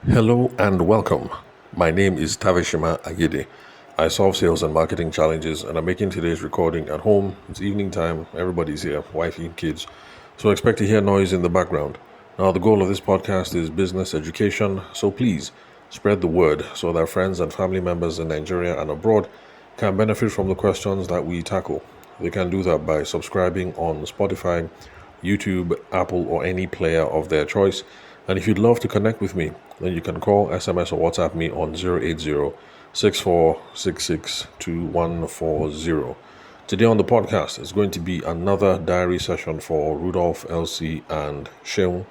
Hello and welcome. My name is Tavishima Agide. I solve sales and marketing challenges, and I'm making today's recording at home. It's evening time, everybody's here, wifey, kids. So expect to hear noise in the background. Now, the goal of this podcast is business education, so please spread the word so that friends and family members in Nigeria and abroad can benefit from the questions that we tackle. They can do that by subscribing on Spotify, YouTube, Apple, or any player of their choice. And if you'd love to connect with me, then you can call, SMS, or WhatsApp me on 080-6466-2140. Today on the podcast is going to be another diary session for Rudolph, Elsie, and Sheung.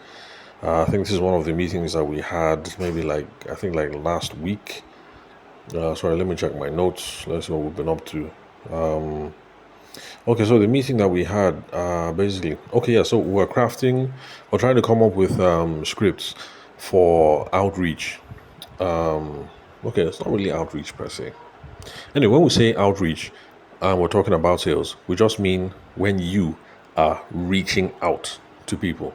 I think this is one of the meetings that we had maybe last week. Sorry, let me check my notes. Let's see what we've been up to. Okay, so the meeting that we had, so we're trying to come up with scripts for outreach. It's not really outreach per se. Anyway, when we say outreach, we're talking about sales. We just mean when you are reaching out to people.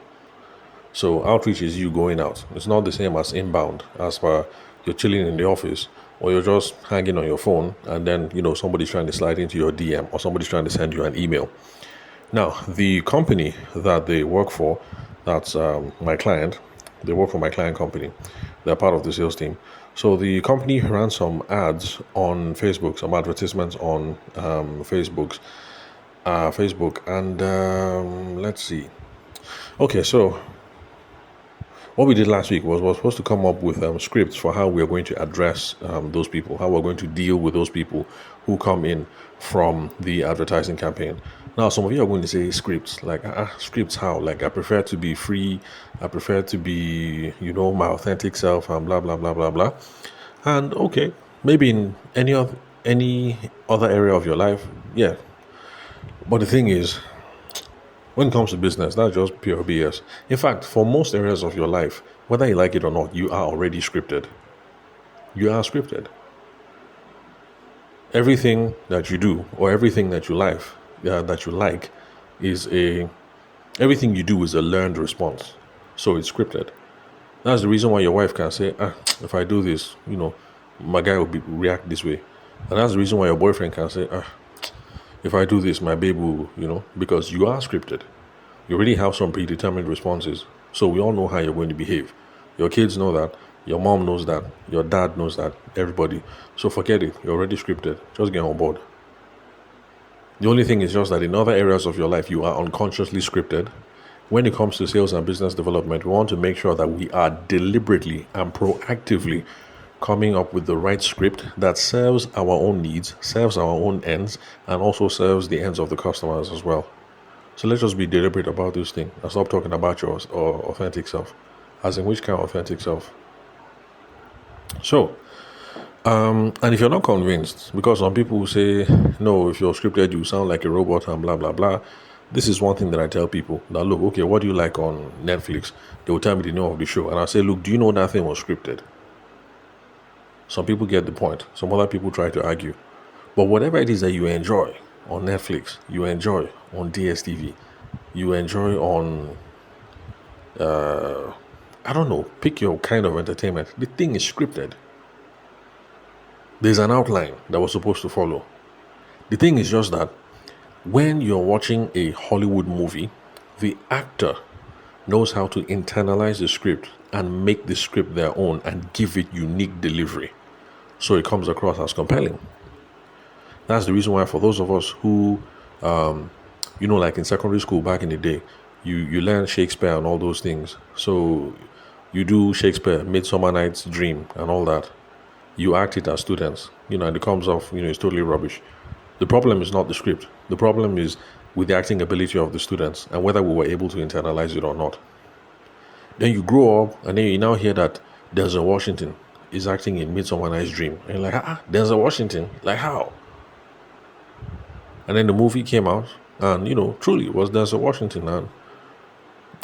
So outreach is you going out. It's not the same as inbound, as per you're chilling in the office or you're just hanging on your phone and then, somebody's trying to slide into your DM or somebody's trying to send you an email. Now, the company that they work for, that's my client, they work for my client company. They're part of the sales team. So the company ran some ads on Facebook, some advertisements on Facebook, and let's see. Okay, so what we did last week was we're supposed to come up with scripts for how we're going to address those people, how we're going to deal with those people who come in from the advertising campaign. Now, some of you are going to say scripts, scripts how? Like, I prefer to be free, I prefer to be, my authentic self, and blah, blah, blah, blah, blah. And okay, maybe in any other area of your life, yeah. But the thing is, when it comes to business, that's just pure BS. In fact, for most areas of your life, whether you like it or not, you are already scripted. You are scripted. Everything that you do or everything that you like, everything you do is a learned response. So it's scripted. That's the reason why your wife can say, if I do this, my guy will react this way. And that's the reason why your boyfriend can say, if I do this, my babe will, because you are scripted. You already have some predetermined responses. So we all know how you're going to behave. Your kids know that. Your mom knows that. Your dad knows that. Everybody. So forget it. You're already scripted. Just get on board. The only thing is just that in other areas of your life, you are unconsciously scripted. When it comes to sales and business development, we want to make sure that we are deliberately and proactively coming up with the right script that serves our own needs, serves our own ends, and also serves the ends of the customers as well. So let's just be deliberate about this thing and stop talking about your authentic self. As in, which kind of authentic self? So, and if you're not convinced, because some people will say, no, if you're scripted, you sound like a robot and blah, blah, blah. This is one thing that I tell people. Now, look, okay, what do you like on Netflix? They will tell me the name of the show. And I say, look, do you know that thing was scripted? Some people get the point. Some other people try to argue. But whatever it is that you enjoy on Netflix, you enjoy on DSTV, you enjoy on, pick your kind of entertainment. The thing is scripted. There's an outline that we're supposed to follow. The thing is just that when you're watching a Hollywood movie, the actor knows how to internalize the script and make the script their own and give it unique delivery. So it comes across as compelling. That's the reason why for those of us who, like in secondary school back in the day, you learn Shakespeare and all those things. So you do Shakespeare, Midsummer Night's Dream and all that. You act it as students, and it comes off, it's totally rubbish. The problem is not the script. The problem is with the acting ability of the students and whether we were able to internalize it or not. Then you grow up and then you now hear that Denzel Washington is acting in Midsummer Night's Dream. And you're like, Denzel Washington? Like how? And then the movie came out and, truly it was Denzel Washington. And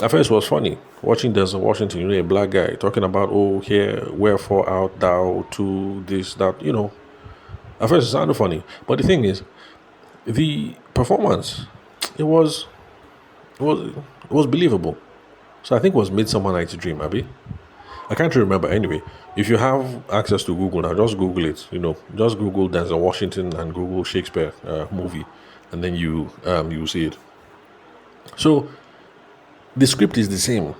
at first it was funny watching Denzel Washington, a black guy talking about, here, wherefore art thou to this, that, At first it sounded funny. But the thing is, the performance, it was believable. So I think it was Midsummer Night's Dream, Abby. I can't remember. Anyway, if you have access to Google now, just Google it. Just Google Denzel Washington and Google Shakespeare movie, and then you see it. So the script is the same.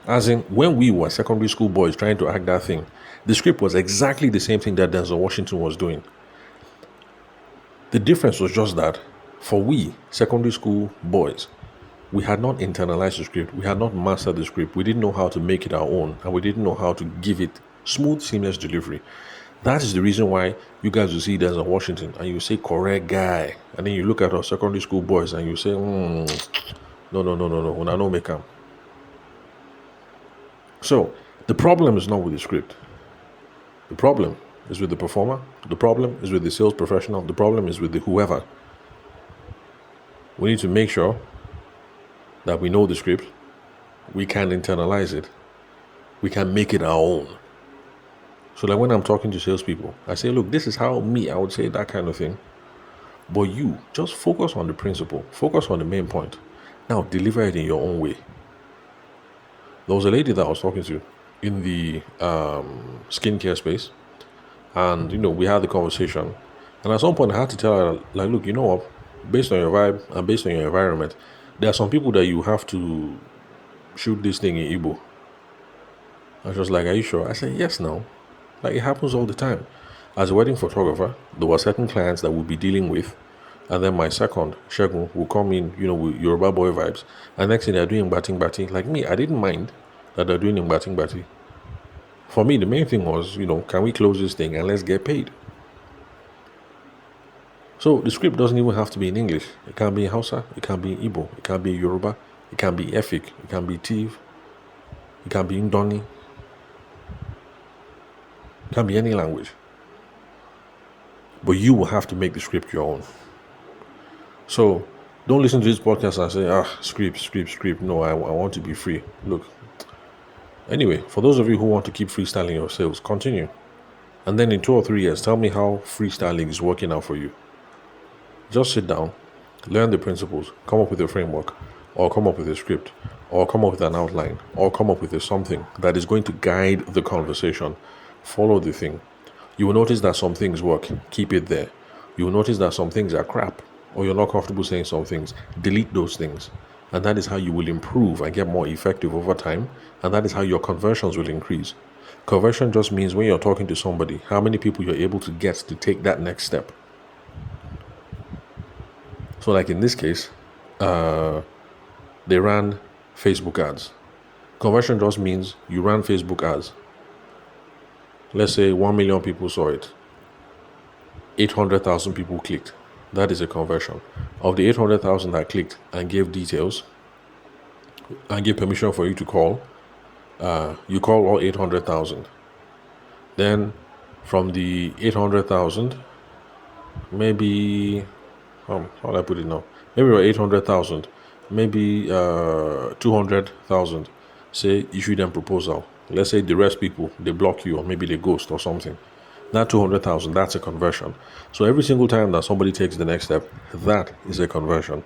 As in, when we were secondary school boys trying to act that thing, the script was exactly the same thing that Denzel Washington was doing. The difference was just that for we secondary school boys, we had not internalized the script, we had not mastered the script, we didn't know how to make it our own, and we didn't know how to give it smooth, seamless delivery. That is the reason why you guys will see Denzel Washington and you say correct guy, and then you look at our secondary school boys and you say, no, when I don't make them. So the problem is not with the script. The problem is with the performer. The problem is with the sales professional. The problem is with the whoever. We need to make sure that we know the script, we can internalize it, we can make it our own. So that when I'm talking to salespeople, I say, look, this is how I would say that kind of thing. But you just focus on the principle, focus on the main point. Now deliver it in your own way. There was a lady that I was talking to in the skincare space, and we had the conversation. And at some point, I had to tell her, like, look, you know what? Based on your vibe and based on your environment, there are some people that you have to shoot this thing in Igbo. I was just like, are you sure? I said, yes, no. Like, it happens all the time. As a wedding photographer, there were certain clients that we'll be dealing with, and then my second, Shegun, will come in, with Yoruba boy vibes. And next thing they're doing batting. Like me, I didn't mind that they're doing batting. For me, the main thing was, can we close this thing and let's get paid? So the script doesn't even have to be in English. It can be in Hausa, it can be in Igbo, it can be in Yoruba, it can be Efik, it can be Tiv, it can be in Ndoni, it can be any language. But you will have to make the script your own. So don't listen to this podcast and say, script. No, I want to be free. Look. Anyway, for those of you who want to keep freestyling your sales, continue. And then in 2 or 3 years, tell me how freestyling is working out for you. Just sit down, learn the principles, come up with a framework, or come up with a script, or come up with an outline, or come up with something that is going to guide the conversation. Follow the thing. You will notice that some things work. Keep it there. You will notice that some things are crap, or you're not comfortable saying some things. Delete those things. And that is how you will improve and get more effective over time. And that is how your conversions will increase. Conversion just means when you're talking to somebody, how many people you're able to get to take that next step. So like in this case, they ran Facebook ads. Conversion just means you ran Facebook ads. Let's say 1 million people saw it. 800,000 people clicked. That is a conversion. Of the 800,000 that clicked and gave details and gave permission for you to call, you call all 800,000. Then from the 800,000, maybe, how do I put it now? Maybe 800,000, maybe 200,000, say issue them proposal. Let's say the rest people, they block you or maybe they ghost or something. That 200,000, that's a conversion. So every single time that somebody takes the next step, that is a conversion.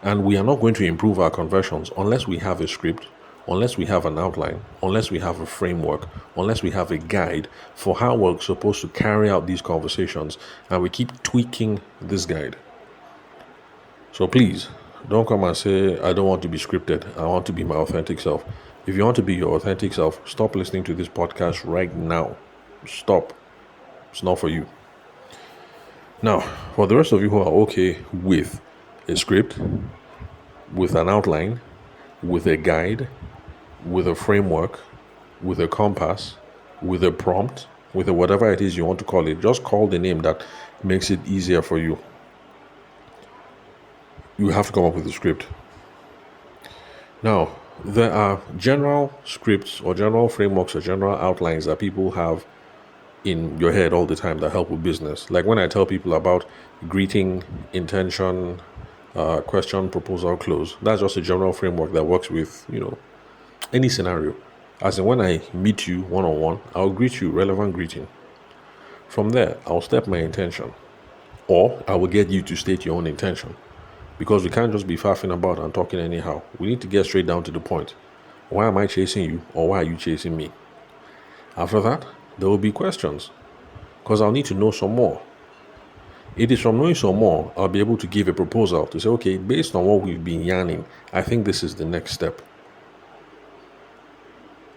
And we are not going to improve our conversions unless we have a script, unless we have an outline, unless we have a framework, unless we have a guide for how we're supposed to carry out these conversations, and we keep tweaking this guide. So please, don't come and say, I don't want to be scripted. I want to be my authentic self. If you want to be your authentic self, stop listening to this podcast right now. Stop. It's not for you. Now, for the rest of you who are okay with a script, with an outline, with a guide, with a framework, with a compass, with a prompt, with a whatever it is you want to call it, just call the name that makes it easier for you. You have to come up with a script. Now, there are general scripts or general frameworks or general outlines that people have in your head all the time that help with business. Like when I tell people about greeting, intention, question, proposal, close, that's just a general framework that works with, any scenario. As in when I meet you one-on-one, I'll greet you, relevant greeting. From there, I'll step my intention, or I will get you to state your own intention, because we can't just be faffing about and talking anyhow. We need to get straight down to the point. Why am I chasing you, or why are you chasing me? After that, there will be questions because I'll need to know some more. It is from knowing some more, I'll be able to give a proposal to say, okay, based on what we've been yarning, I think this is the next step.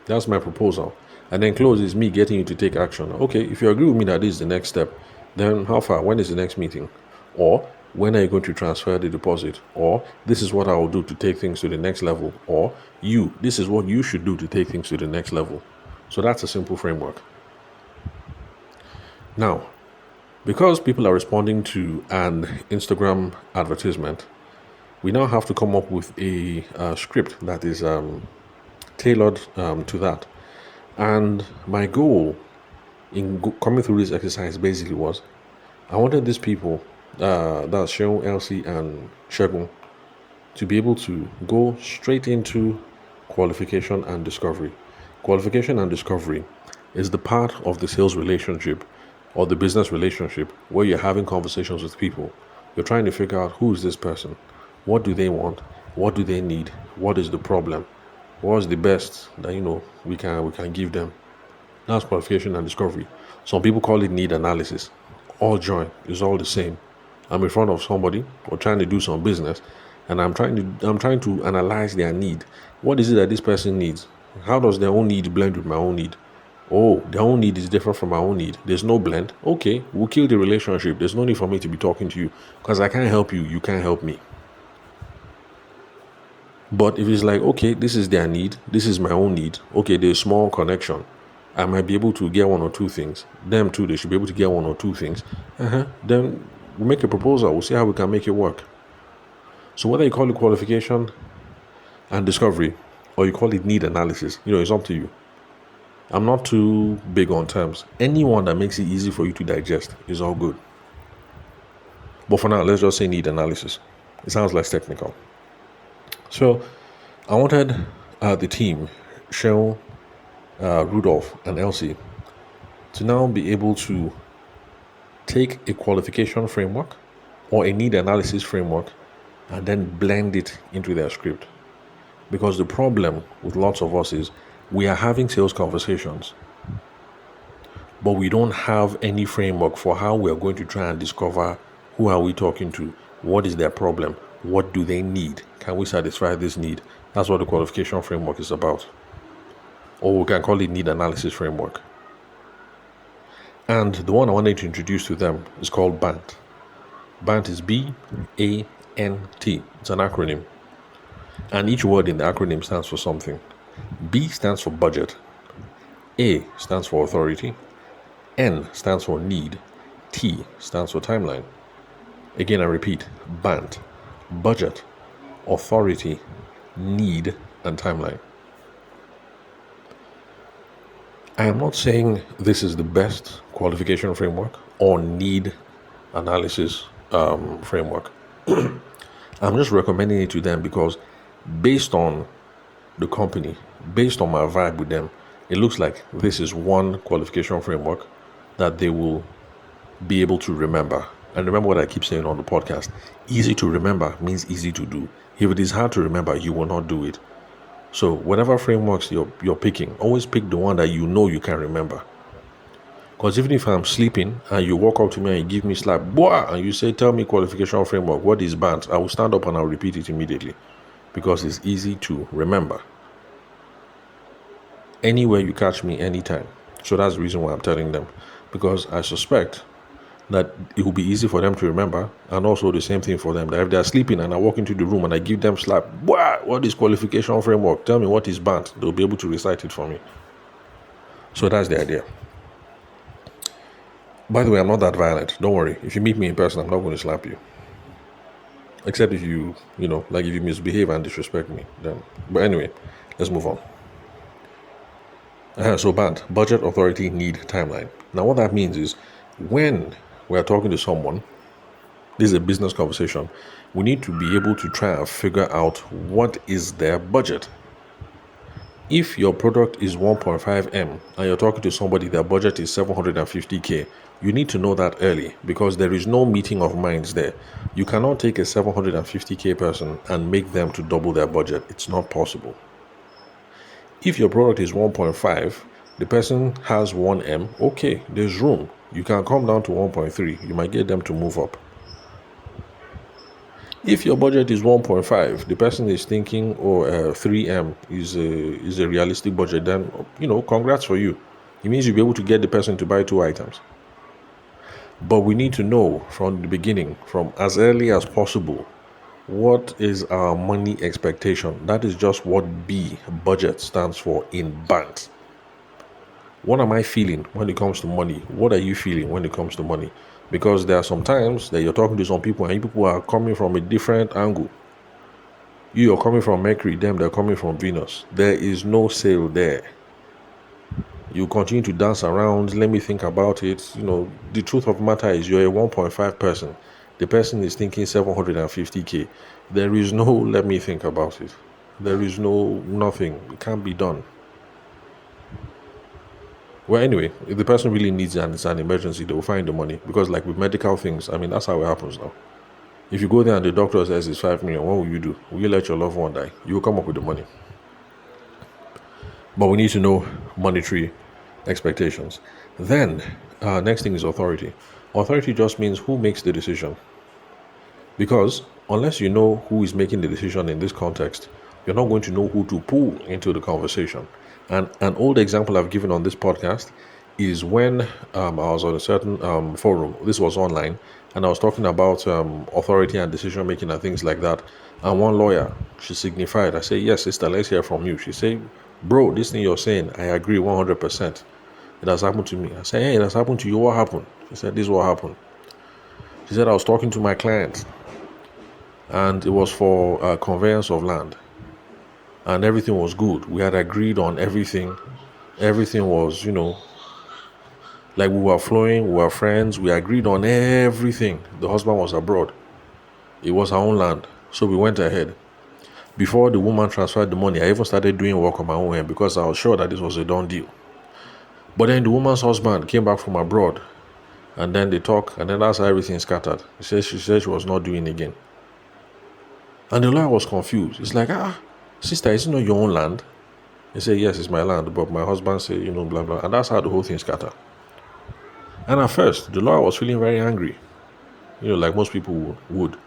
That's my proposal. And then close is me getting you to take action. Okay, if you agree with me that this is the next step, then how far? When is the next meeting? Or when are you going to transfer the deposit? Or this is what I will do to take things to the next level. Or this is what you should do to take things to the next level. So that's a simple framework. Now, because people are responding to an Instagram advertisement, we now have to come up with a script that is tailored to that. And my goal in coming through this exercise basically was I wanted these people, that's Sheon, Elsie, and Shegun, to be able to go straight into qualification and discovery. Qualification and discovery is the part of the sales relationship or the business relationship where you're having conversations with people. You're trying to figure out who is this person, what do they want, what do they need, what is the problem, what's the best that we can give them. That's qualification and discovery. Some people call it need analysis. All join is all the same. I'm in front of somebody or trying to do some business, and I'm trying to analyze their need. What is it that this person needs? How does their own need blend with my own need? Oh, their own need is different from my own need. There's no blend. Okay, we'll kill the relationship. There's no need for me to be talking to you because I can't help you. You can't help me. But if it's like, okay, this is their need, this is my own need. Okay, there's small connection. I might be able to get one or two things. Them too, they should be able to get one or two things. Then we'll make a proposal. We'll see how we can make it work. So whether you call it qualification and discovery or you call it need analysis, it's up to you. I'm not too big on terms. Anyone that makes it easy for you to digest is all good. But for now, let's just say need analysis. It sounds less technical. So I wanted the team, Cheryl, Rudolph, and Elsie, to now be able to take a qualification framework or a need analysis framework and then blend it into their script. Because the problem with lots of us is we are having sales conversations, but we don't have any framework for how we are going to try and discover who are we talking to, what is their problem, what do they need, can we satisfy this need? That's what the qualification framework is about. Or we can call it need analysis framework. And the one I wanted to introduce to them is called BANT. BANT is BANT. It's an acronym. And each word in the acronym stands for something. B stands for budget. A stands for authority. N stands for need. T stands for timeline. Again, I repeat, BANT. Budget, authority, need, and timeline. I am not saying this is the best qualification framework or need analysis framework. I'm just recommending it to them because based on the company, based on my vibe with them, it looks like this is one qualification framework that they will be able to remember. And remember what I keep saying on the podcast, easy to remember means easy to do. If it is hard to remember, you will not do it. So whatever frameworks you're picking, always pick the one that you know you can remember. Because even if I'm sleeping and you walk up to me and you give me slap, boah, and you say, tell me qualification framework, what is BANT? I will stand up and I'll repeat it immediately because it's easy to remember. Anywhere you catch me, anytime. So that's the reason why I'm telling them, because I suspect that it will be easy for them to remember, and also the same thing for them, that if they're sleeping and I walk into the room and I give them slap, what is qualification framework? Tell me what is BANT. They'll be able to recite it for me. So that's the idea. By the way, I'm not that violent. Don't worry. If you meet me in person, I'm not going to slap you. Except if you, if you misbehave and disrespect me, then. But anyway, let's move on. So BANT, budget, authority, need, timeline. Now what that means is when we are talking to someone, this is a business conversation, we need to be able to try and figure out what is their budget. If your product is 1.5M and you're talking to somebody, their budget is 750K, you need to know that early because there is no meeting of minds there. You cannot take a 750K person and make them to double their budget. It's not possible. If your product is 1.5 The person has 1M. Okay, there's room. You can come down to 1.3. You might get them to move up. If your budget is 1.5, the person is thinking, 3M is a realistic budget, then, congrats for you. It means you'll be able to get the person to buy 2 items. But we need to know from the beginning, from as early as possible, what is our money expectation. That is just what budget stands for in banks. What am I feeling when it comes to money? What are you feeling when it comes to money? Because there are some times that you're talking to some people and you people are coming from a different angle. You're coming from Mercury, them, they're coming from Venus. There is no sale there. You continue to dance around. Let me think about it. The truth of the matter is you're a 1.5 person. The person is thinking 750K. There is no let me think about it. There is nothing. It can't be done. Well, anyway, if the person really needs it and it's an emergency, they will find the money. Because like with medical things, that's how it happens now. If you go there and the doctor says it's 5 million, what will you do? Will you let your loved one die? You will come up with the money. But we need to know monetary expectations. Then, next thing is authority. Authority just means who makes the decision. Because unless you know who is making the decision in this context, you're not going to know who to pull into the conversation. And an old example I've given on this podcast is when I was on a certain forum. This was online, and I was talking about authority and decision making and things like that. And one lawyer, she signified. I say, yes, sister, let's hear from you. She said, bro, this thing you're saying, I agree 100%. It has happened to me. I said, hey, it has happened to you. What happened? She said, this is what happened. She said, I was talking to my client, and it was for conveyance of land. And everything was good. We had agreed on everything. Everything was, like we were flowing, we were friends. We agreed on everything. The husband was abroad. It was our own land. So we went ahead. Before the woman transferred the money, I even started doing work on my own end because I was sure that this was a done deal. But then the woman's husband came back from abroad. And then they talk, and then that's how everything scattered. She said she was not doing it again. And the lawyer was confused. It's like, sister, is it not your own land? He said, yes, it's my land. But my husband said, blah, blah. And that's how the whole thing scattered. And at first, the lawyer was feeling very angry. Like most people would.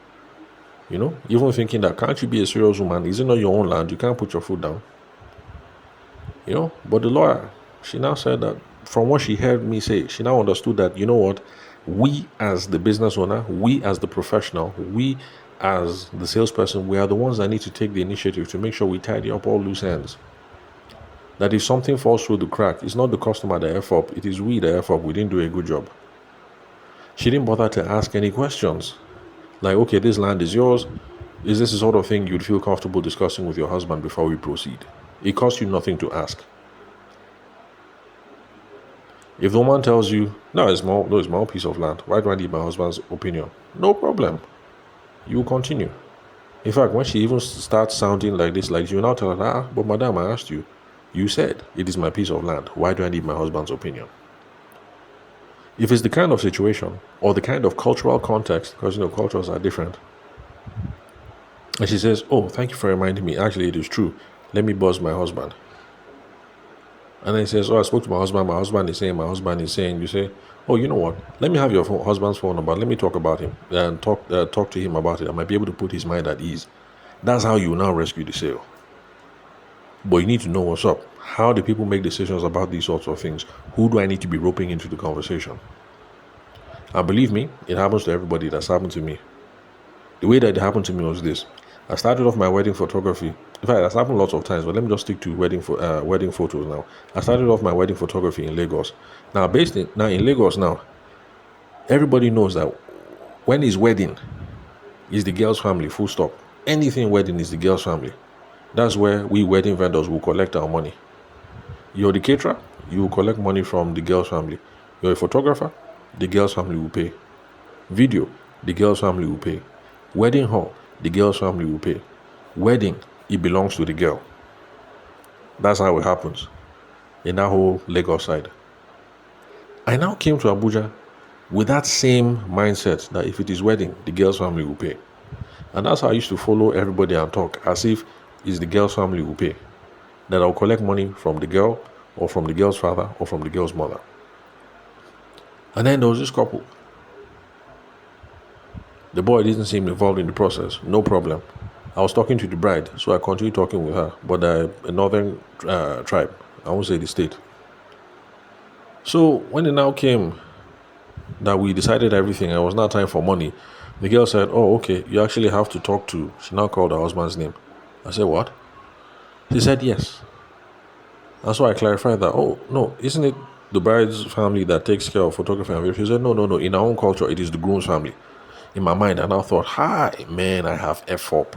Even thinking that, can't you be a serious woman? Is it not your own land? You can't put your foot down. But the lawyer, she now said that from what she heard me say, she now understood that, we as the business owner, we as the professional, we as the salesperson, we are the ones that need to take the initiative to make sure we tidy up all loose ends. That if something falls through the crack, it's not the customer that F up, it is we that F up. We didn't do a good job. She didn't bother to ask any questions. Like, okay, this land is yours. Is this the sort of thing you'd feel comfortable discussing with your husband before we proceed? It costs you nothing to ask. If the woman tells you, no, it's my own piece of land, why do I need my husband's opinion? No problem. You will continue. In fact, when she even starts sounding like this, like you now tell her, but madam, I asked you. You said, it is my piece of land. Why do I need my husband's opinion? If it's the kind of situation or the kind of cultural context, because, cultures are different. And she says, oh, thank you for reminding me. Actually, it is true. Let me buzz my husband. And then he says, oh, I spoke to my husband. My husband is saying. You say, oh, you know what? Let me have your husband's phone number. Let me talk about him and talk to him about it. I might be able to put his mind at ease. That's how you now rescue the sale. But you need to know what's up. How do people make decisions about these sorts of things? Who do I need to be roping into the conversation? And believe me, it happens to everybody. That's happened to me. The way that it happened to me was this. I started off my wedding photography. In fact, that's happened lots of times, but let me just stick to wedding photos now. I started off my wedding photography in Lagos. Now, in Lagos now, everybody knows that when it's wedding, it's the girl's family, full stop. Anything wedding is the girl's family. That's where we wedding vendors will collect our money. You're the caterer, you will collect money from the girl's family. You're a photographer, the girl's family will pay. Video, the girl's family will pay. Wedding hall, the girl's family will pay. Wedding, it belongs to the girl. That's how it happens in that whole Lagos side. I now came to Abuja with that same mindset that if it is wedding, the girl's family will pay. And that's how I used to follow everybody and talk as if it's the girl's family who pay. That I'll collect money from the girl, or from the girl's father, or from the girl's mother. And then there was this couple. The boy didn't seem involved in the process. No problem. I was talking to the bride, so I continued talking with her. But a northern tribe, I won't say the state. So when it now came that we decided everything, and it was now time for money, the girl said, "Oh, okay, you actually have to talk to." She now called her husband's name. I said, "What?" She said, "Yes." And so I clarified that, "Oh, no, isn't it the bride's family that takes care of photography and video?" She said, no. In our own culture, it is the groom's family. In my mind, I now thought, hi, man, I have F up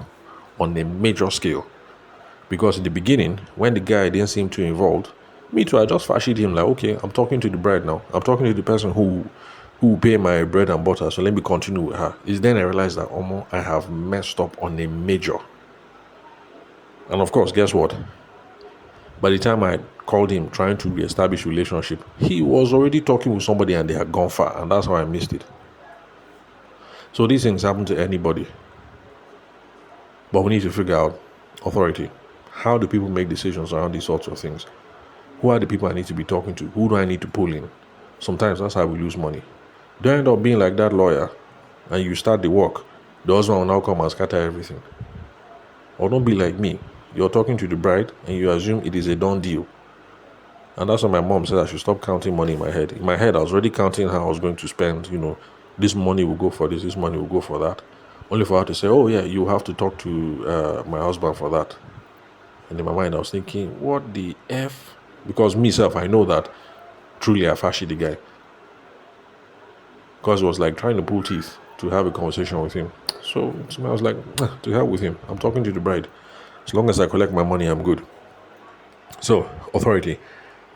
on a major scale. Because in the beginning, when the guy didn't seem too involved, me too, I just fashied him like, okay, I'm talking to the bride now. I'm talking to the person who will pay my bread and butter, so let me continue with her. It's then I realized that, I have messed up on a major. And of course, guess what? By the time I called him trying to reestablish relationship, he was already talking with somebody and they had gone far, and that's how I missed it. So these things happen to anybody. But we need to figure out authority. How do people make decisions around these sorts of things? Who are the people I need to be talking to? Who do I need to pull in? Sometimes that's how we lose money. Don't end up being like that lawyer and you start the work. The husband will now come and scatter everything. Or don't be like me. You're talking to the bride and you assume it is a done deal. And that's why my mom said I should stop counting money in my head. In my head, I was already counting how I was going to spend, this money will go for this money will go for that. Only for her to say, oh yeah, you have to talk to my husband for that. And in my mind, I was thinking, what the F? Because myself, I know that truly I fashion the guy. Because it was like trying to pull teeth to have a conversation with him. So I was like, to hell with him. I'm talking to the bride. As long as I collect my money, I'm good. So authority,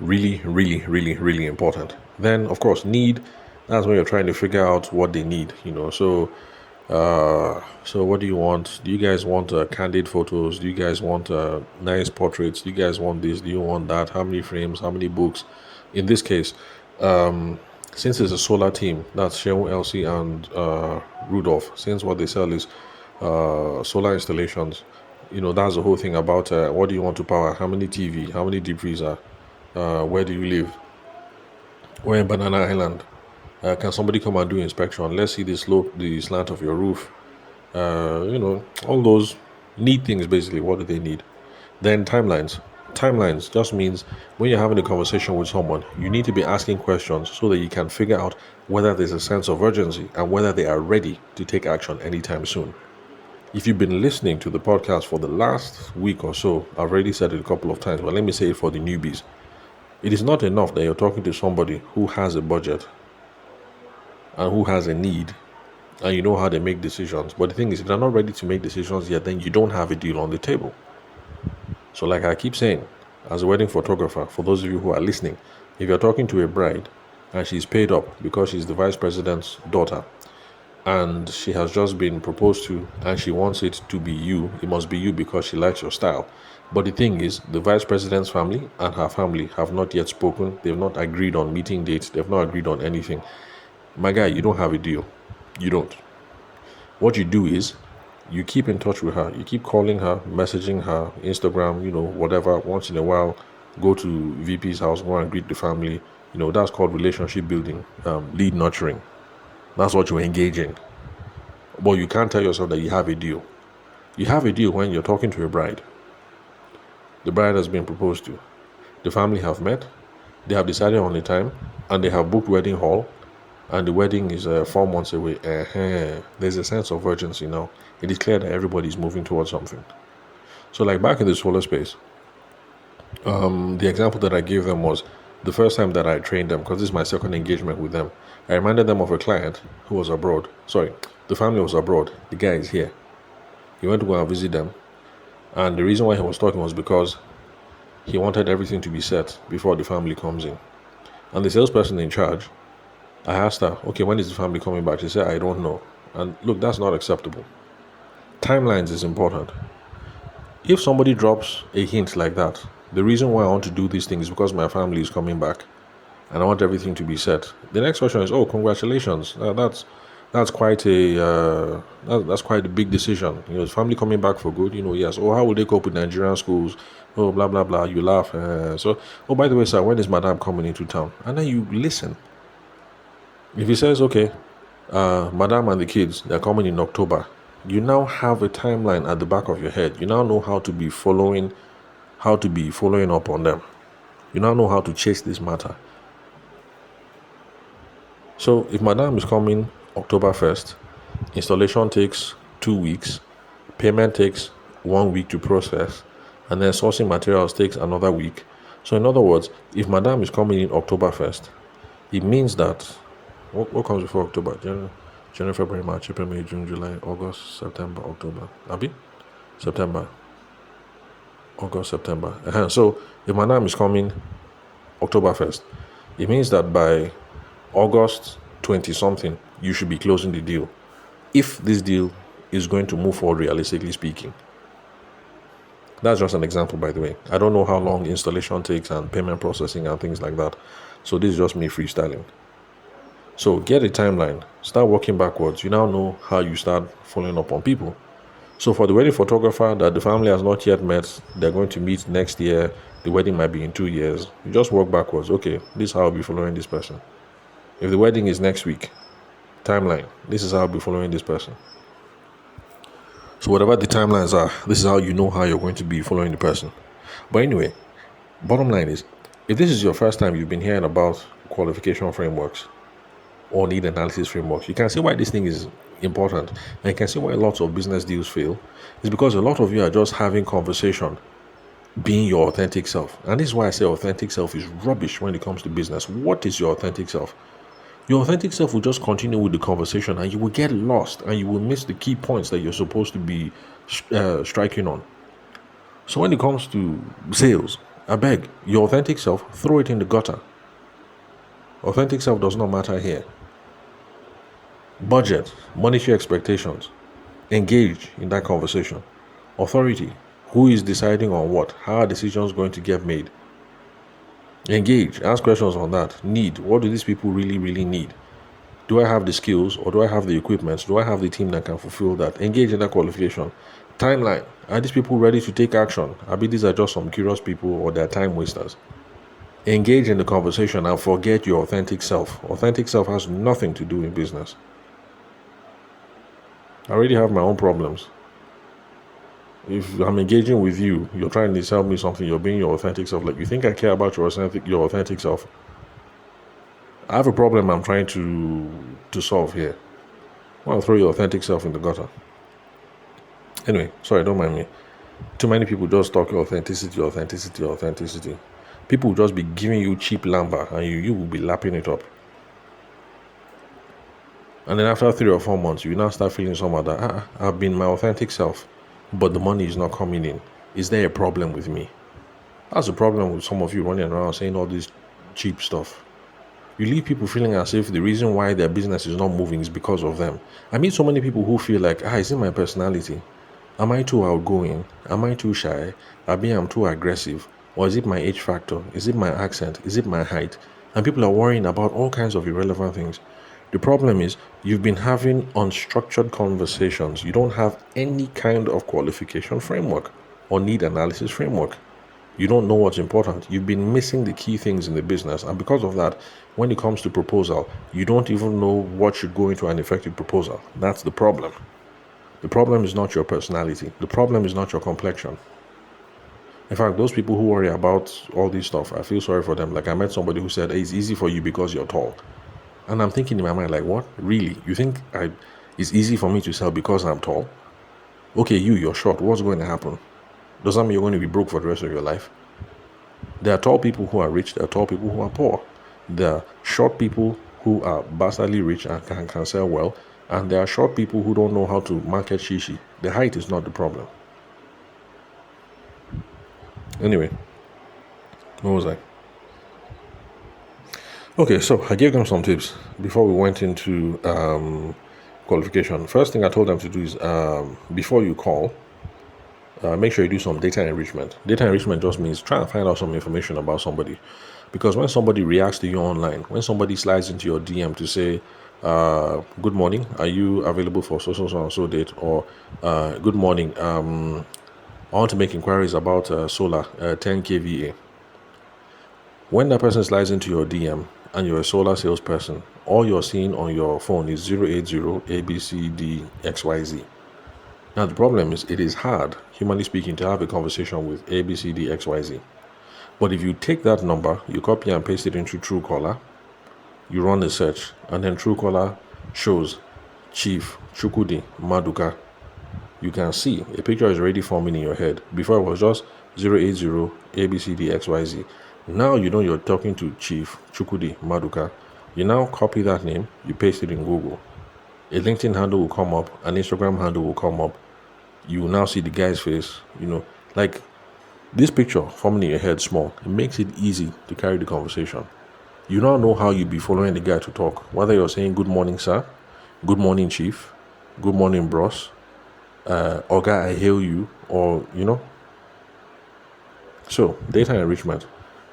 really, really, really, really important. Then, of course, need. That's when you're trying to figure out what they need, So what do you want? Do you guys want candid photos? Do you guys want nice portraits? Do you guys want this? Do you want that? How many frames? How many books? In this case, since it's a solar team, that's Shehu, Elsie, and Rudolph. Since what they sell is solar installations, that's the whole thing about what do you want to power? How many TV? How many deep freezer? Where do you live? We're in Banana Island. Can somebody come and do inspection? Let's see the slope, the slant of your roof. All those need things basically. What do they need? Then timelines. Timelines just means when you're having a conversation with someone, you need to be asking questions so that you can figure out whether there's a sense of urgency and whether they are ready to take action anytime soon. If you've been listening to the podcast for the last week or so, I've already said it a couple of times, but let me say it for the newbies. It is not enough that you're talking to somebody who has a budget and who has a need, and you know how they make decisions. But the thing is, if they're not ready to make decisions yet, then you don't have a deal on the table. So like I keep saying, as a wedding photographer, for those of you who are listening, if you're talking to a bride and she's paid up because she's the vice president's daughter and she has just been proposed to and she wants it to be you, it must be you because she likes your style. But the thing is, the vice president's family and her family have not yet spoken. They've not agreed on meeting dates. They've not agreed on anything. My guy, you don't have a deal. You don't. What you do is you keep in touch with her. You keep calling her, messaging her, Instagram, whatever. Once in a while, go to VP's house, go and greet the family. That's called relationship building, lead nurturing. That's what you engage in. But you can't tell yourself that you have a deal. You have a deal when you're talking to a bride. The bride has been proposed to. The family have met. They have decided on the time, and they have booked wedding hall. And the wedding is 4 months away. There's a sense of urgency now. It is clear that everybody is moving towards something. So like back in the solar space, the example that I gave them was the first time that I trained them, because this is my second engagement with them. I reminded them of a client who was abroad. Sorry, the family was abroad. The guy is here. He went to go and visit them. And the reason why he was talking was because he wanted everything to be set before the family comes in. And the salesperson in charge, I asked her, okay, when is the family coming back? She said, I don't know. And look, that's not acceptable. Timelines is important. If somebody drops a hint like that, the reason why I want to do these things is because my family is coming back and I want everything to be set. The next question is, oh, congratulations. That's quite a that's quite a big decision. His family coming back for good. Yes. Oh, how will they cope with Nigerian schools? Oh, blah blah blah. You laugh. Oh, by the way, sir, when is Madam coming into town? And then you listen. If he says, okay, Madam and the kids, they're coming in October, you now have a timeline at the back of your head. You now know how to be following up on them. You now know how to chase this matter. So if Madam is coming October 1st, installation takes 2 weeks, payment takes 1 week to process, and then sourcing materials takes another week. So in other words, if Madam is coming in October 1st, it means that what comes before October? January, February, March, April, May, June, July, August, September, October. September. August, September. So if Madam is coming October 1st, it means that by August 20 something, you should be closing the deal. If this deal is going to move forward, realistically speaking. That's just an example, by the way. I don't know how long installation takes and payment processing and things like that. So this is just me freestyling. So get a timeline, start working backwards. You now know how you start following up on people. So for the wedding photographer that the family has not yet met, they're going to meet next year. The wedding might be in 2 years. You just work backwards. Okay, this is how I'll be following this person. If the wedding is next week, timeline, this is how I'll be following this person. So whatever the timelines are, this is how you know how you're going to be following the person. But anyway, bottom line is, if this is your first time you've been hearing about qualification frameworks or need analysis frameworks, you can see why this thing is important. And you can see why lots of business deals fail. It's because a lot of you are just having conversation, being your authentic self. And this is why I say authentic self is rubbish when it comes to business. What is your authentic self? Your authentic self will just continue with the conversation and you will get lost and you will miss the key points that you're supposed to be striking on. So when it comes to sales, I beg, your authentic self, throw it in the gutter. Authentic self does not matter here. Budget, monetary expectations, engage in that conversation. Authority, who is deciding on what? How are decisions going to get made? Engage, ask questions on that. Need, what do these people really, really need? Do I have the skills or do I have the equipment? Do I have the team that can fulfill that? Engage in that qualification. Timeline, are these people ready to take action? These are just some curious people or they're time wasters. Engage in the conversation and forget your authentic self. Authentic self has nothing to do in business. I already have my own problems. If I'm engaging with you, you're trying to sell me something, you're being your authentic self. Like, you think I care about your authentic self? I have a problem I'm trying to solve here. I'll throw your authentic self in the gutter. Anyway, sorry, don't mind me. Too many people just talk authenticity. People will just be giving you cheap lumber and you will be lapping it up. And then after 3 or 4 months, you now start feeling somehow that I've been my authentic self, but the money is not coming in. Is there a problem with me? That's the problem with some of you running around saying all this cheap stuff. You leave people feeling as if the reason why their business is not moving is because of them. I meet so many people who feel like, is it my personality? Am I too outgoing? Am I too shy? I'm too aggressive? Or is it my age factor? Is it my accent? Is it my height? And people are worrying about all kinds of irrelevant things. The problem is you've been having unstructured conversations. You don't have any kind of qualification framework or need analysis framework. You don't know what's important. You've been missing the key things in the business. And because of that, when it comes to proposal, you don't even know what should go into an effective proposal. That's the problem. The problem is not your personality. The problem is not your complexion. In fact, those people who worry about all this stuff, I feel sorry for them. Like, I met somebody who said, it's easy for you because you're tall. And I'm thinking in my mind, like, what? Really? You think it's easy for me to sell because I'm tall? Okay, you're short. What's going to happen? Does that mean you're going to be broke for the rest of your life? There are tall people who are rich. There are tall people who are poor. There are short people who are bastardly rich and can sell well. And there are short people who don't know how to market shishi. The height is not the problem. Anyway, what was I? Okay, so I gave them some tips before we went into qualification. First thing I told them to do is before you call, make sure you do some data enrichment. Data enrichment just means try and find out some information about somebody. Because when somebody reacts to you online, when somebody slides into your DM to say, Good morning. Are you available for so and so date? Or good morning. I want to make inquiries about solar 10 kVA. When that person slides into your DM and you're a solar salesperson, all you're seeing on your phone is 080 ABCDXYZ. Now the problem is it is hard, humanly speaking, to have a conversation with ABCDXYZ. But if you take that number, you copy and paste it into Truecaller, you run a search, and then Truecaller shows Chief Chukudi Maduka. You can see a picture is already forming in your head. Before it was just 080 ABCDXYZ. Now you know you're talking to Chief Chukudi Maduka. You now copy that name, you paste it in Google. A LinkedIn handle will come up, an Instagram handle will come up. You will now see the guy's face. Like this picture forming in your head small, it makes it easy to carry the conversation. You now know how you'll be following the guy to talk. Whether you're saying good morning, sir, good morning, chief, good morning, bros, Oga, I hail you, or So, data enrichment.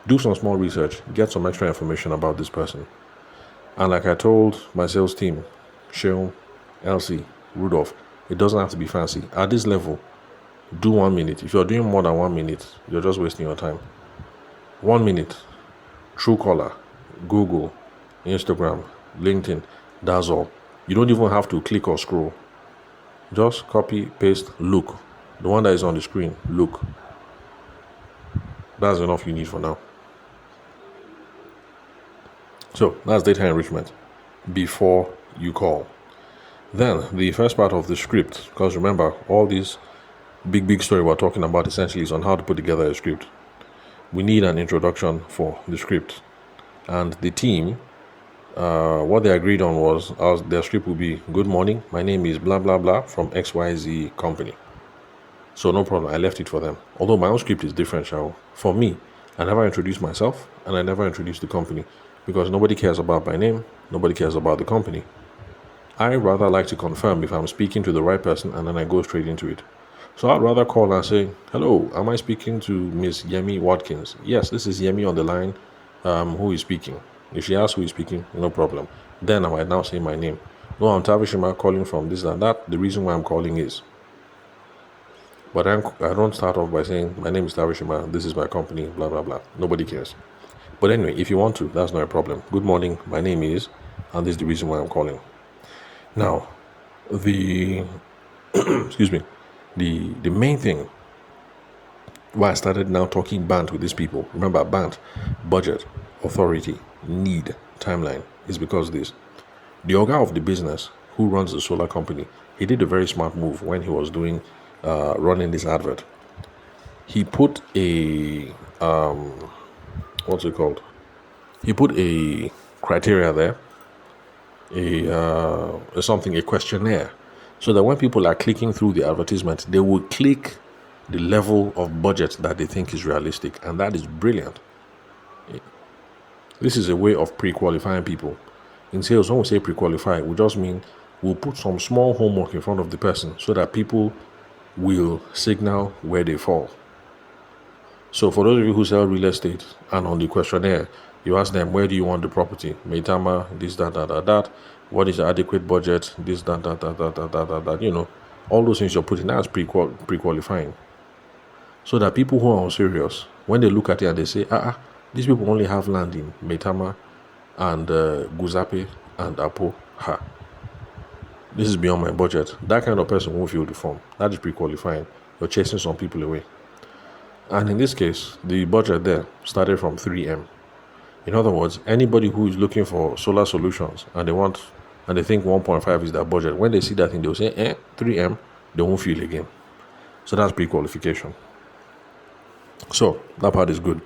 Do some small research, get some extra information about this person. And like I told my sales team, Sheon, Elsie, Rudolph, it doesn't have to be fancy. At this level, do 1 minute. If you're doing more than 1 minute, you're just wasting your time. 1 minute, Truecaller, Google, Instagram, LinkedIn, that's all. You don't even have to click or scroll. Just copy, paste, look. The one that is on the screen, look. That's enough you need for now. So that's data enrichment before you call. Then the first part of the script, because remember, all these big story we're talking about essentially is on how to put together a script. We need an introduction for the script. And the team, what they agreed on was their script will be, good morning, my name is blah, blah, blah from XYZ company. So no problem, I left it for them. Although my own script is different, for me, I never introduced myself and I never introduced the company because nobody cares about my name, nobody cares about the company. I rather like to confirm if I'm speaking to the right person and then I go straight into it. So I'd rather call and say, hello, am I speaking to Miss Yemi Watkins? Yes, this is Yemi on the line. Who is speaking? If she asks who is speaking, no problem. Then I might now say my name. No, I'm Tavishima calling from this and that. The reason why I'm calling is. But I don't start off by saying, my name is Tavishima, this is my company, blah, blah, blah. Nobody cares. But anyway, if you want to, that's not a problem. Good morning, my name is, and this is the reason why I'm calling. Now, excuse me, the main thing why I started now talking BANT with these people, remember BANT, budget, authority, need, timeline, is because this. The Oga of the business who runs the solar company, he did a very smart move when he was running this advert. He put a, what's it called? He put a criteria there, a questionnaire, so that when people are clicking through the advertisement, they will click the level of budget that they think is realistic, and that is brilliant. This is a way of pre-qualifying people. In sales, when we say pre-qualify, we just mean we'll put some small homework in front of the person so that people will signal where they fall. So for those of you who sell real estate and on the questionnaire, you ask them, where do you want the property? Maitama, this, that. What is the adequate budget? This, that. All those things you're putting as pre-qualifying. So that people who are serious, when they look at it and they say, these people only have land in Maitama and Guzape and Apo. This is beyond my budget. That kind of person won't fill the form. That is pre-qualifying. You're chasing some people away. And in this case, the budget there started from 3M. In other words, anybody who is looking for solar solutions and they think 1.5 is their budget, when they see that thing, they'll say, 3M, they won't feel again. So that's pre-qualification. So that part is good.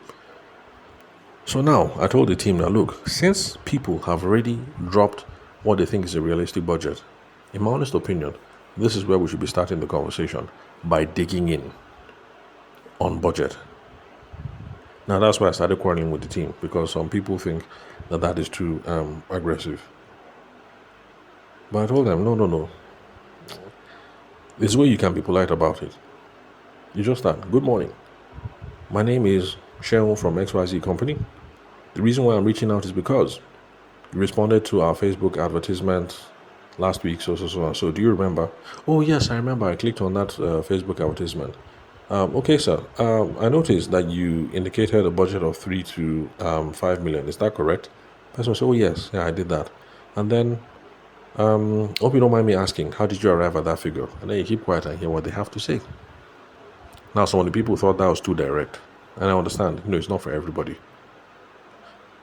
So now I told the team that, look, since people have already dropped what they think is a realistic budget, in my honest opinion, this is where we should be starting the conversation, by digging in on budget. Now that's why I started quarreling with the team, because some people think that is too aggressive. But I told them, no. This way you can be polite about it. You just start, good morning. My name is Sheryl from XYZ company. The reason why I'm reaching out is because You responded to our Facebook advertisement last week, so. Do you remember? Oh, yes, I remember. I clicked on that Facebook advertisement. Okay, sir. I noticed that you indicated a budget of 3 to 5 million. Is that correct? Person said, oh, yes. Yeah, I did that. And then, hope you don't mind me asking, how did you arrive at that figure? And then you keep quiet and hear what they have to say. Now, some of the people thought that was too direct. And I understand, it's not for everybody.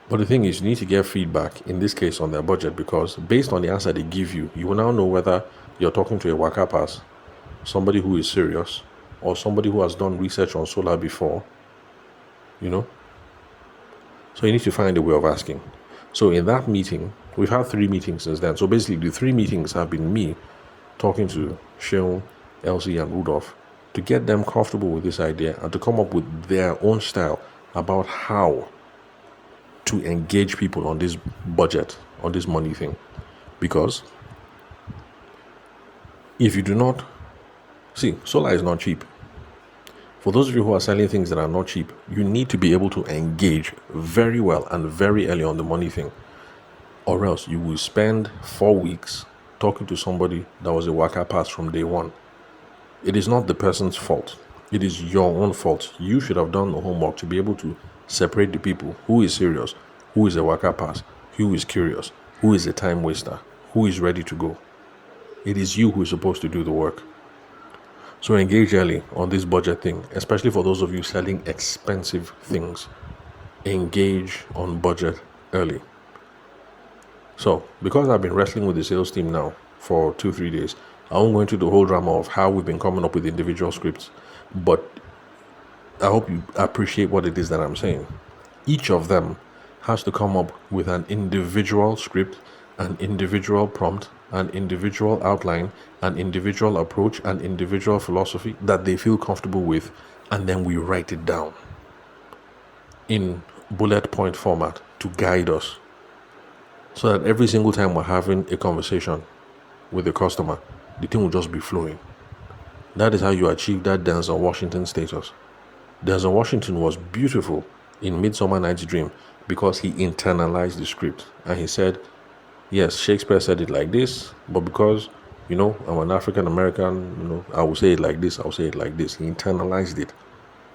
But the thing is, you need to get feedback, in this case, on their budget, because based on the answer they give you, you will now know whether you're talking to a waka pass, somebody who is serious, or somebody who has done research on solar before, So you need to find a way of asking. So in that meeting, we've had 3 meetings since then. So basically, the 3 meetings have been me talking to Sheon, Elsie, and Rudolph to get them comfortable with this idea and to come up with their own style about how to engage people on this budget, on this money thing. Because if you do not see, solar is not cheap. For those of you who are selling things that are not cheap, you need to be able to engage very well and very early on the money thing. Or else you will spend 4 weeks talking to somebody that was a waka pass from day one. It is not the person's fault. It is your own fault. You should have done the homework to be able to separate the people who is serious, who is a waka pass, who is curious, who is a time waster, who is ready to go. It is you who is supposed to do the work. So engage early on this budget thing, especially for those of you selling expensive things. Engage on budget early. So, because I've been wrestling with the sales team now for 2-3 days, I won't go into the whole drama of how we've been coming up with individual scripts, but I hope you appreciate what it is that I'm saying. Each of them has to come up with an individual script, an individual prompt, an individual outline, an individual approach, an individual philosophy that they feel comfortable with, and then we write it down in bullet point format to guide us, so that every single time we're having a conversation with the customer, the thing will just be flowing. That is how you achieve that Denzel Washington status. Denzel Washington was beautiful in Midsummer Night's Dream because he internalized the script and he said, yes, Shakespeare said it like this, but because, I'm an African American, I will say it like this, I'll say it like this. He internalized it.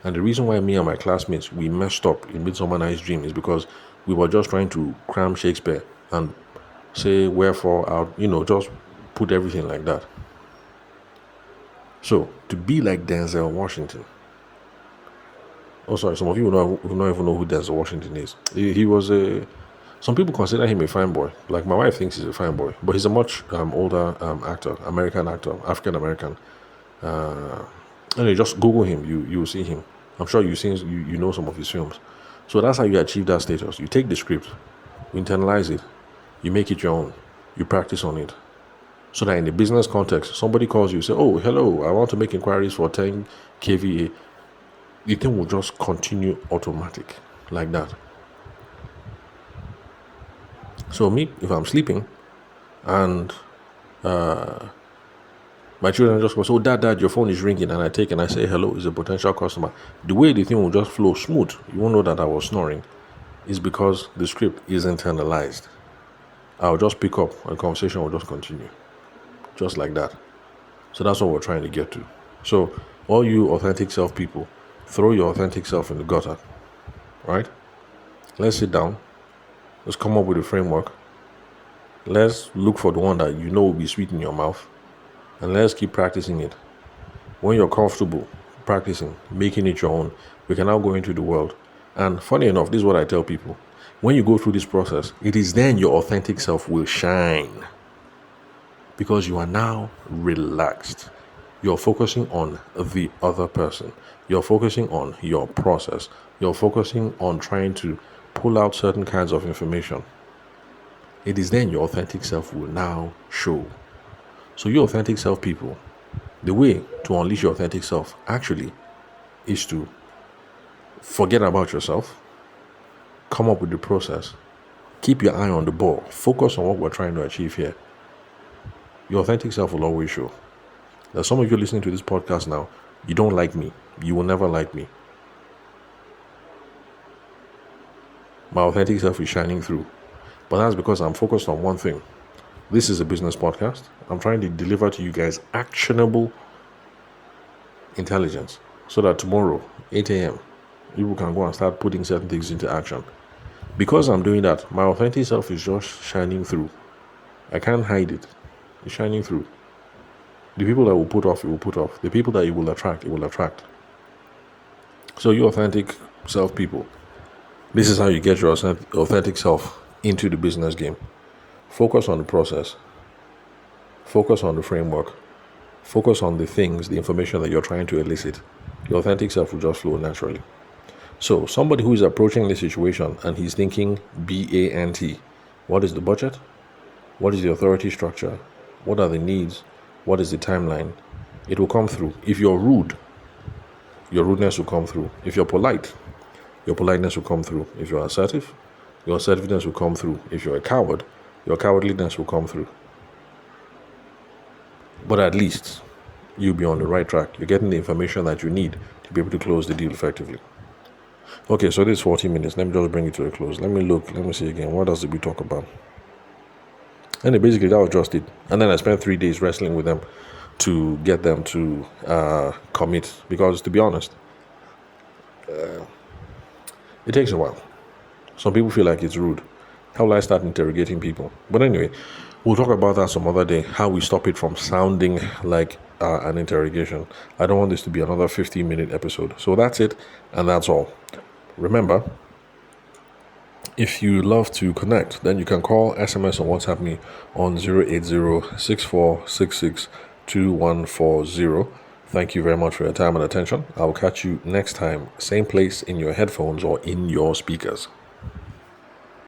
And the reason why me and my classmates, we messed up in Midsummer Night's Dream is because we were just trying to cram Shakespeare and say wherefore out, just put everything like that. So, to be like Denzel Washington. Oh, sorry, some of you will not even know who Denzel Washington is. He was some people consider him a fine boy. Like my wife thinks he's a fine boy, but he's a much older actor, American actor, African American. Anyway, just Google him. You will see him. I'm sure you know some of his films. So that's how you achieve that status. You take the script, you internalize it, you make it your own, you practice on it. So that in the business context, somebody calls you, say, oh, hello, I want to make inquiries for 10 kVA. The thing will just continue automatic like that. So me, if I'm sleeping and my children just go, so dad, your phone is ringing, and I take and I say hello, is a potential customer. The way the thing will just flow smooth, you won't know that I was snoring, is because the script is internalized. I'll just pick up and the conversation will just continue. Just like that. So that's what we're trying to get to. So all you authentic self people, throw your authentic self in the gutter. Right? Let's sit down. Let's come up with a framework. Let's look for the one that you know will be sweet in your mouth. And let's keep practicing it. When you're comfortable practicing, making it your own, we can now go into the world. And funny enough, this is what I tell people. When you go through this process, it is then your authentic self will shine. Because you are now relaxed. You're focusing on the other person. You're focusing on your process. You're focusing on trying to pull out certain kinds of information. It is then your authentic self will now show. So your authentic self people, the way to unleash your authentic self actually is to forget about yourself, come up with the process, keep your eye on the ball, focus on what we're trying to achieve here. Your authentic self will always show. There's some of you listening to this podcast now, you don't like me. You will never like me. My authentic self is shining through. But that's because I'm focused on one thing. This is a business podcast. I'm trying to deliver to you guys actionable intelligence so that tomorrow, 8 a.m., you can go and start putting certain things into action. Because I'm doing that, my authentic self is just shining through. I can't hide it. It's shining through. The people that will put off, it will put off. The people that it will attract, it will attract. So you authentic self people, this is how you get your authentic self into the business game. Focus on the process. Focus on the framework. Focus on the things, the information that you're trying to elicit. Your authentic self will just flow naturally. So somebody who is approaching this situation and he's thinking BANT, what is the budget? What is the authority structure? What are the needs? What is the timeline? It will come through. If you're rude, your rudeness will come through. If you're polite, your politeness will come through. If you're assertive, your assertiveness will come through. If you're a coward, your cowardliness will come through. But at least you'll be on the right track. You're getting the information that you need to be able to close the deal effectively. Okay, so this is 40 minutes. Let me just bring it to a close. Let me see again. What else did we talk about? And basically that was just it. And then I spent 3 days wrestling with them to get them to commit. Because to be honest, it takes a while. Some people feel like it's rude. How will I start interrogating people? But anyway, we'll talk about that some other day, how we stop it from sounding like an interrogation. I don't want this to be another 15-minute episode. So that's it, and that's all. Remember, if you love to connect, then you can call, SMS, or WhatsApp me on 080-6466-2140. Thank you very much for your time and attention. I'll catch you next time, same place in your headphones or in your speakers.